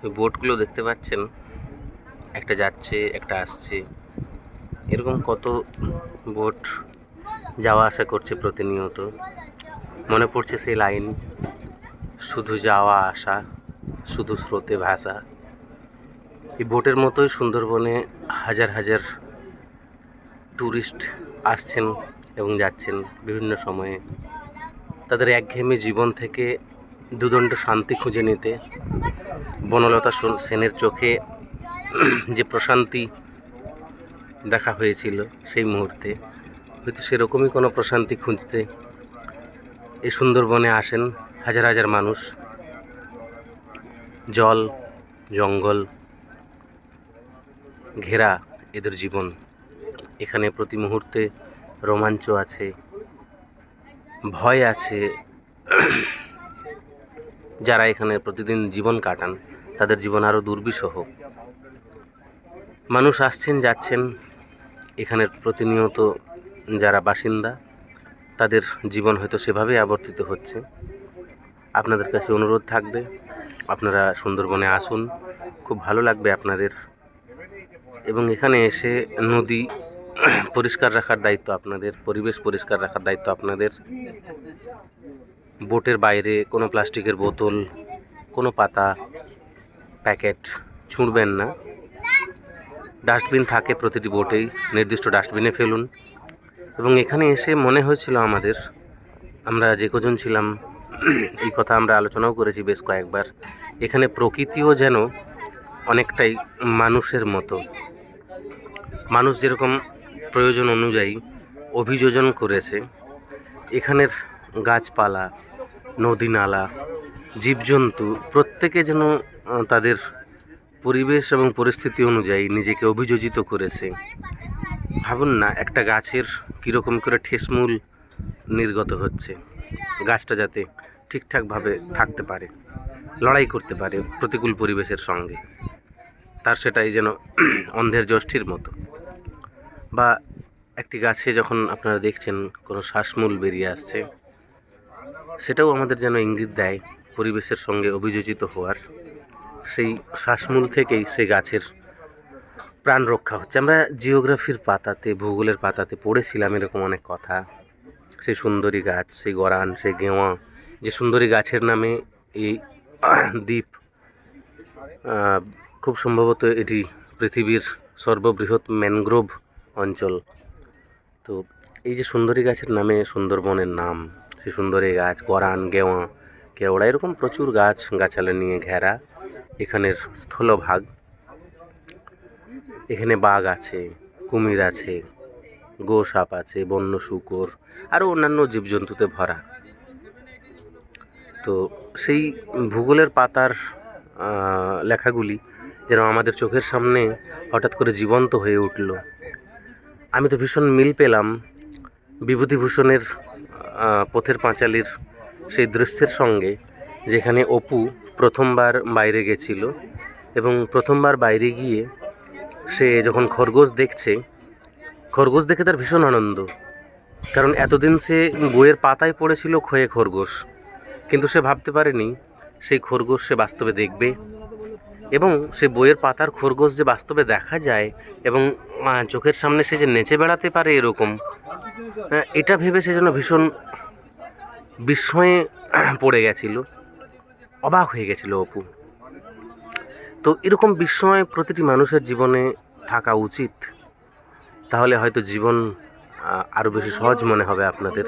ওই বোটগুলো দেখতে পাচ্ছেন, একটা যাচ্ছে একটা আসছে, এরকম কত বোট যাওয়া আসা করছে প্রতিনিয়ত। মনে পড়ছে সেই লাইন, শুধু যাওয়া আসা, শুধু স্রোতে ভাসা। এই বোটের মতোই সুন্দরবনে হাজার হাজার ট্যুরিস্ট আসছেন এবং যাচ্ছেন বিভিন্ন সময়ে তাদের একঘেয়েমি জীবন থেকে দুদণ্ড শান্তি খুঁজে নিতে। বনলতা সেনের চোখে যে প্রশান্তি দেখা হয়েছিল সেই মুহূর্তে, হয়তো সেরকমই কোনো প্রশান্তি খুঁজতে এই সুন্দরবনে আসেন হাজার হাজার মানুষ। জল জঙ্গল ঘেরা এদের জীবন। এখানে প্রতি মুহূর্তে রোমাঞ্চ আছে, ভয় আছে। যারা এখানে প্রতিদিন জীবন কাটান তাদের জীবন আরও দুর্বিষহ। মানুষ আসছেন যাচ্ছেন, এখানের প্রতিনিয়ত যারা বাসিন্দা তাদের জীবন হয়তো সেভাবেই আবর্তিত হচ্ছে। আপনাদের কাছে অনুরোধ থাকবে, আপনারা সুন্দরবনে আসুন, খুব ভালো লাগবে আপনাদের। এবং এখানে এসে নদী পরিষ্কার রাখার দায়িত্ব আপনাদের, পরিবেশ পরিষ্কার রাখার দায়িত্ব আপনাদের। বোটের বাইরে কোনো প্লাস্টিকের বোতল, কোনো পাতা, প্যাকেট ছুঁড়বেন না। ডাস্টবিন থাকে প্রতিটি বোটেই, নির্দিষ্ট ডাস্টবিনে ফেলুন। এবং এখানে এসে মনে হয়েছিল আমাদের, আমরা যে কজন ছিলাম এই কথা আমরা আলোচনাও করেছি বেশ কয়েকবার, এখানে প্রকৃতিও যেন অনেকটাই মানুষের মতো। মানুষ যেরকম প্রয়োজন অনুযায়ী অভিযোজন করেছে, এখানের গাছপালা, নদী নালা, জীবজন্তু প্রত্যেকে যেন তাদের পরিবেশ এবং পরিস্থিতি অনুযায়ী নিজেকে অভিযোজিত করেছে। ভাবুন না, একটা গাছের কীরকম করে ঠেসমূল নির্গত হচ্ছে, গাছটা যাতে ঠিকঠাকভাবে থাকতে পারে, লড়াই করতে পারে প্রতিকূল পরিবেশের সঙ্গে। তার সেটাই যেন অন্ধের যষ্টির মতো। বা একটি গাছে যখন আপনারা দেখছেন কোনো শ্বাসমূল বেরিয়ে আসছে, সেটাও আমাদের যেন ইঙ্গিত দেয় পরিবেশের সঙ্গে অভিযোজিত হওয়ার। সেই শ্বাসমূল থেকেই সেই গাছের প্রাণ রক্ষা হচ্ছে। আমরা জিওগ্রাফির পাতাতে, ভূগোলের পাতাতে পড়েছিলাম এরকম অনেক কথা। সেই সুন্দরী গাছ, সেই গরান, সেই গেওয়া, যে সুন্দরী গাছের নামে এই দ্বীপ, খুব সম্ভবত এটি পৃথিবীর সর্ববৃহৎ ম্যানগ্রোভ অঞ্চল। তো এই যে সুন্দরী গাছের নামে সুন্দরবনের নাম, সেই সুন্দরী গাছ, গরান, গেওয়া, কেওড়া, এরকম প্রচুর গাছ গাছালা নিয়ে ঘেরা এখানের স্থলভাগ। এখানে বাঘ আছে, কুমির আছে, গোসাপ আছে, বন্য শূকর, আরও অন্যান্য জীবজন্তুতে ভরা। তো সেই ভূগোলের পাতার লেখাগুলি যেন আমাদের চোখের সামনে হঠাৎ করে জীবন্ত হয়ে উঠল। আমি তো ভীষণ মিল পেলাম বিভূতিভূষণের পথের পাঁচালীর সেই দৃশ্যের সঙ্গে, যেখানে অপু প্রথমবার বাইরে গেছিল এবং প্রথমবার বাইরে গিয়ে সে যখন খরগোশ দেখছে, খরগোশ দেখে তার ভীষণ আনন্দ। কারণ এতদিন সে বইয়ের পাতায় পড়েছিল খোয়ে খরগোশ, কিন্তু সে ভাবতে পারেনি সেই খরগোশ সে বাস্তবে দেখবে, এবং সে বইয়ের পাতার খরগোশ যে বাস্তবে দেখা যায় এবং চোখের সামনে সে যে নেচে বেড়াতে পারে এরকম, এটা ভেবে সে যেন ভীষণ বিস্ময়ে পড়ে গেছিল, অবাক হয়ে গেছিল অপু। তো এরকম বিস্ময় প্রতিটি মানুষের জীবনে থাকা উচিত, তাহলে হয়তো জীবন আরও বেশি সহজ মনে হবে আপনাদের।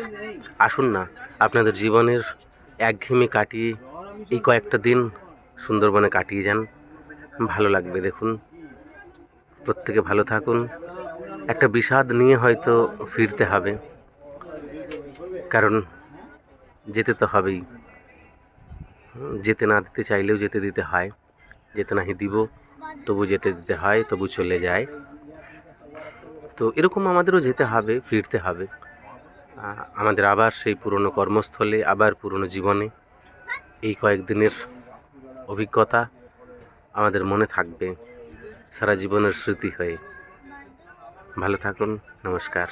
আসুন না, আপনাদের জীবনের একঘেয়েমি কাটিয়ে এই কয়েকটা দিন সুন্দরবনে কাটিয়ে যান, ভালো লাগবে। দেখুন, প্রত্যেকে ভালো থাকুন। একটা বিষাদ নিয়ে হয়তো ফিরতে হবে, কারণ যেতে তো হবেই। যেতে না দিতে চাইলেও যেতে দিতে হয়, যেতে নাহি দিব তবু যেতে দিতে হয়, তবু চলে যায়। তো এরকম আমাদেরও যেতে হবে, ফিরতে হবে আমাদের আবার সেই পুরনো কর্মস্থলে, আবার পুরনো জীবনে। এই কয়েকদিনের অভিজ্ঞতা আমাদের মনে থাকবে সারা জীবনের স্মৃতি হয়ে। ভালো থাকুন, নমস্কার।